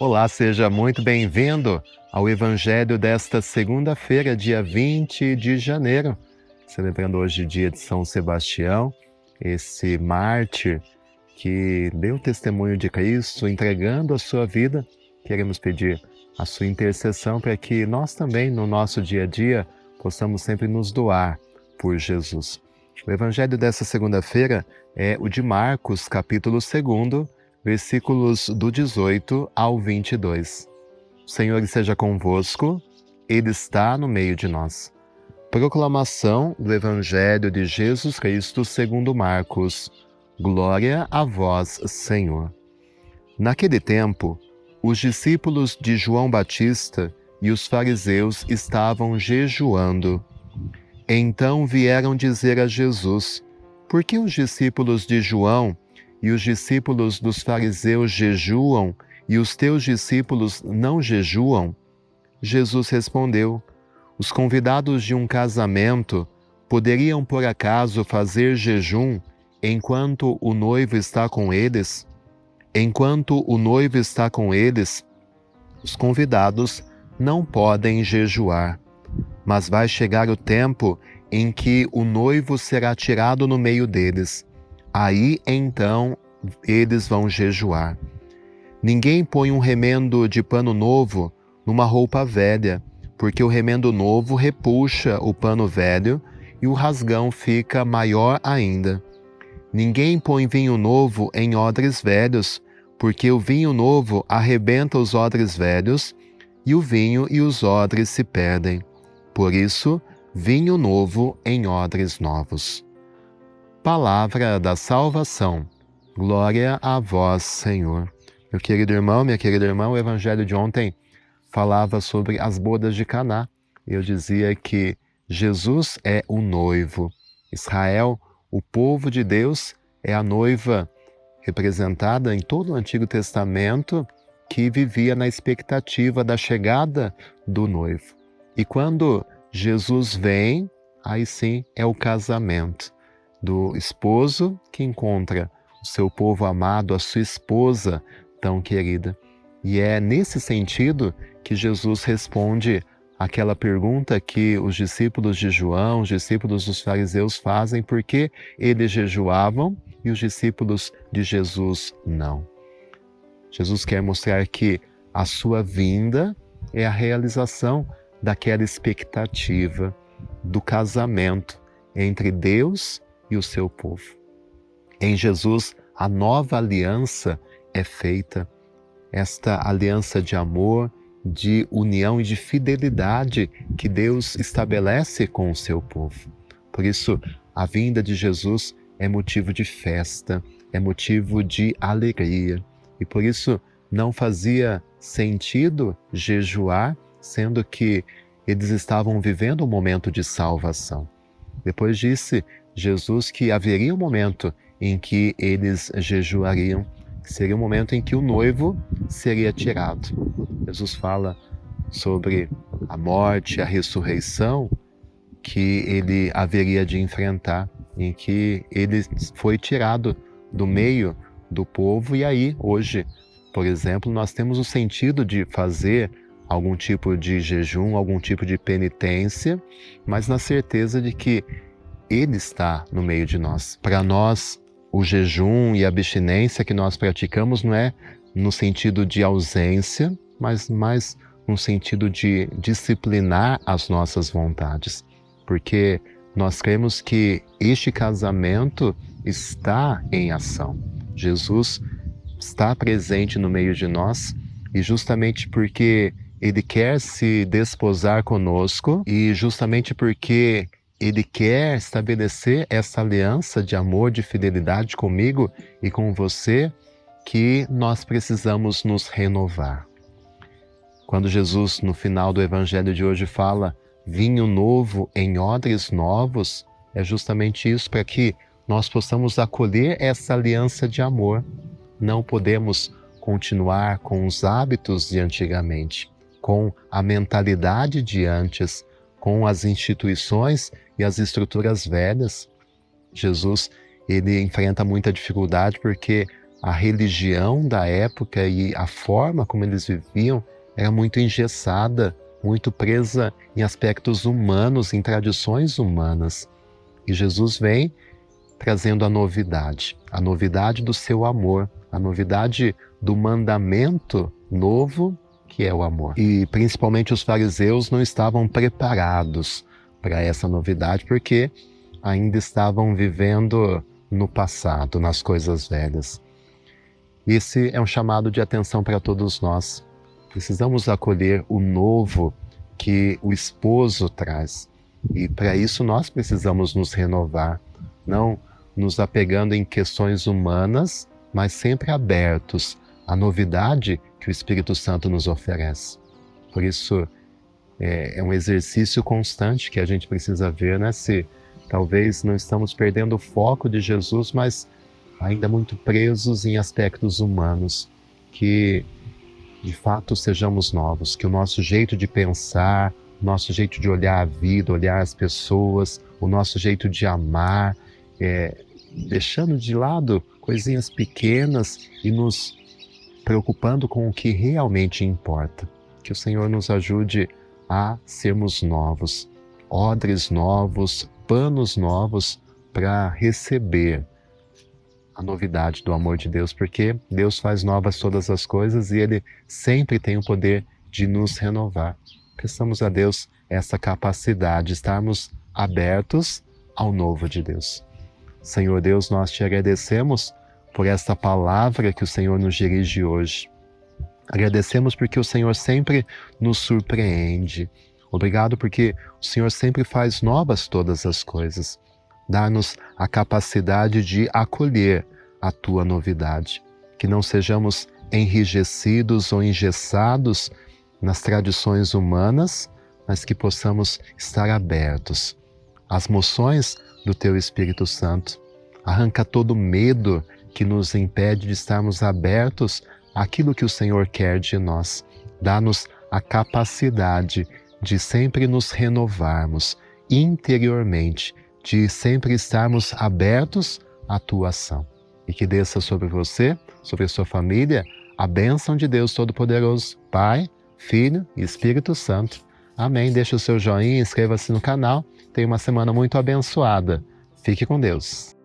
Olá, seja muito bem-vindo ao Evangelho desta segunda-feira, dia 20 de janeiro. Celebrando hoje o dia de São Sebastião, esse mártir que deu testemunho de Cristo, entregando a sua vida. Queremos pedir a sua intercessão para que nós também, no nosso dia a dia, possamos sempre nos doar por Jesus. O Evangelho dessa segunda-feira é o de Marcos, capítulo 2, versículos do 18 ao 22. O Senhor esteja convosco, Ele está no meio de nós. Proclamação do Evangelho de Jesus Cristo segundo Marcos. Glória a vós, Senhor. Naquele tempo, os discípulos de João Batista e os fariseus estavam jejuando. Então vieram dizer a Jesus: por que os discípulos de João e os discípulos dos fariseus jejuam e os teus discípulos não jejuam? Jesus respondeu: os convidados de um casamento poderiam por acaso fazer jejum enquanto o noivo está com eles? Enquanto o noivo está com eles, os convidados não podem jejuar. Mas vai chegar o tempo em que o noivo será tirado no meio deles. Aí, então, eles vão jejuar. Ninguém põe um remendo de pano novo numa roupa velha, porque o remendo novo repuxa o pano velho e o rasgão fica maior ainda. Ninguém põe vinho novo em odres velhos, porque o vinho novo arrebenta os odres velhos e o vinho e os odres se perdem. Por isso, vinho novo em odres novos. Palavra da salvação. Glória a vós, Senhor. Meu querido irmão, minha querida irmã, o Evangelho de ontem falava sobre as bodas de Caná. Eu dizia que Jesus é o noivo. Israel, o povo de Deus, é a noiva representada em todo o Antigo Testamento que vivia na expectativa da chegada do noivo. E quando Jesus vem, aí sim é o casamento do esposo que encontra o seu povo amado, a sua esposa tão querida. E é nesse sentido que Jesus responde aquela pergunta que os discípulos de João, os discípulos dos fariseus fazem, por que eles jejuavam e os discípulos de Jesus não. Jesus quer mostrar que a sua vinda é a realização daquela expectativa do casamento entre Deus e o seu povo. Em Jesus, a nova aliança é feita, esta aliança de amor, de união e de fidelidade que Deus estabelece com o seu povo. Por isso, a vinda de Jesus é motivo de festa, é motivo de alegria. E por isso não fazia sentido jejuar, sendo que eles estavam vivendo um momento de salvação. Depois disse Jesus que haveria um momento em que eles jejuariam, que seria o momento em que o noivo seria tirado. Jesus fala sobre a morte, a ressurreição que ele haveria de enfrentar, em que ele foi tirado do meio do povo. E aí, hoje, por exemplo, nós temos o sentido de fazer algum tipo de jejum, algum tipo de penitência, mas na certeza de que Ele está no meio de nós. Para nós, o jejum e a abstinência que nós praticamos não é no sentido de ausência, mas mais no sentido de disciplinar as nossas vontades. Porque nós cremos que este casamento está em ação. Jesus está presente no meio de nós e justamente porque Ele quer se desposar conosco e justamente porque Ele quer estabelecer essa aliança de amor, de fidelidade comigo e com você, que nós precisamos nos renovar. Quando Jesus, no final do Evangelho de hoje, fala vinho novo em odres novos, é justamente isso, para que nós possamos acolher essa aliança de amor. Não podemos continuar com os hábitos de antigamente, com a mentalidade de antes, com as instituições e as estruturas velhas. Jesus, ele enfrenta muita dificuldade porque a religião da época e a forma como eles viviam era muito engessada, muito presa em aspectos humanos, em tradições humanas. E Jesus vem trazendo a novidade do seu amor, a novidade do mandamento novo, que é o amor. E principalmente os fariseus não estavam preparados para essa novidade, porque ainda estavam vivendo no passado, nas coisas velhas. Esse é um chamado de atenção para todos nós. Precisamos acolher o novo que o esposo traz. E para isso nós precisamos nos renovar, não nos apegando em questões humanas, mas sempre abertos à novidade que o Espírito Santo nos oferece. Por isso, é um exercício constante que a gente precisa ver, né? Se talvez não estamos perdendo o foco de Jesus, mas ainda muito presos em aspectos humanos, que de fato sejamos novos, que o nosso jeito de pensar, o nosso jeito de olhar a vida, olhar as pessoas, o nosso jeito de amar, deixando de lado coisinhas pequenas e nos preocupando com o que realmente importa. Que o Senhor nos ajude a sermos novos, odres novos, panos novos para receber a novidade do amor de Deus, porque Deus faz novas todas as coisas e Ele sempre tem o poder de nos renovar. Peçamos a Deus essa capacidade de estarmos abertos ao novo de Deus. Senhor Deus, nós te agradecemos por esta palavra que o Senhor nos dirige hoje. Agradecemos porque o Senhor sempre nos surpreende. Obrigado porque o Senhor sempre faz novas todas as coisas. Dá-nos a capacidade de acolher a Tua novidade. Que não sejamos enrijecidos ou engessados nas tradições humanas, mas que possamos estar abertos às moções do Teu Espírito Santo. Arranca todo medo que nos impede de estarmos abertos àquilo que o Senhor quer de nós. Dá-nos a capacidade de sempre nos renovarmos interiormente, de sempre estarmos abertos à Tua ação. E que desça sobre você, sobre a sua família, a bênção de Deus Todo-Poderoso, Pai, Filho e Espírito Santo. Amém. Deixe o seu joinha, inscreva-se no canal. Tenha uma semana muito abençoada. Fique com Deus.